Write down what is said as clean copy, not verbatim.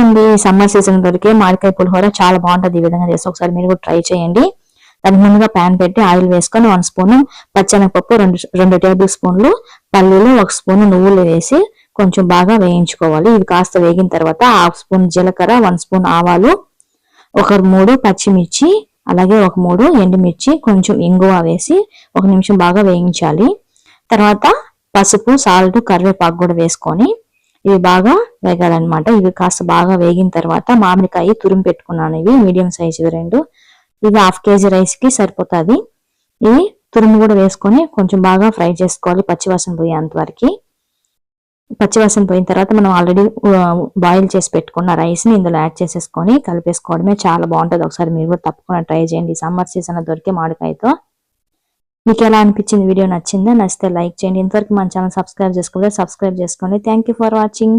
అండి, summer season దొరికే మామిడికాయ పులిహోర చాలా బాగుంటుంది. ఈ విధంగా చేసి ఒకసారి మీరు కూడా ట్రై చేయండి. దానికి ముందుగా ప్యాన్ పెట్టి ఆయిల్ వేసుకొని 1 స్పూన్ పచ్చెనగపప్పు, 2 టేబుల్ స్పూన్లు పల్లీలు, 1 స్పూన్ నువ్వులు వేసి కొంచెం బాగా వేయించుకోవాలి. ఇవి కాస్త వేగిన తర్వాత 1/2 స్పూన్ జీలకర్ర, 1 స్పూన్ ఆవాలు, 3 పచ్చిమిర్చి, అలాగే 3 ఎండుమిర్చి, కొంచెం ఇంగువ వేసి 1 నిమిషం బాగా వేయించాలి. తర్వాత పసుపు, సాల్ట్, కరివేపాకు కూడా వేసుకొని ఇవి బాగా వేగాలన్నమాట. ఇవి కాస్త బాగా వేగిన తర్వాత మామిడికాయ తురిమి పెట్టుకున్నాను. ఇవి మీడియం సైజు 2, ఇవి 1/2 కేజీ రైస్ కి సరిపోతుంది. ఇవి తురుము కూడా వేసుకొని కొంచెం బాగా ఫ్రై చేసుకోవాలి పచ్చివాసన పోయేంత వరకు. పచ్చివాసన పోయిన తర్వాత మనం ఆల్రెడీ బాయిల్ చేసి పెట్టుకున్న రైస్ ని ఇందులో యాడ్ చేసేసుకొని కలిపేసుకోవడమే. చాలా బాగుంటుంది. ఒకసారి మీరు కూడా తప్పకుండా ట్రై చేయండి సమ్మర్ సీజన్ లో దొరికే మామిడికాయతో. మీకు ఎలా అనిపించింది? వీడియో నచ్చిందా? నచ్చితే లైక్ చేయండి. ఇంతవరకు మన ఛానల్ సబ్స్క్రైబ్ చేసుకోండి. Thank you for watching.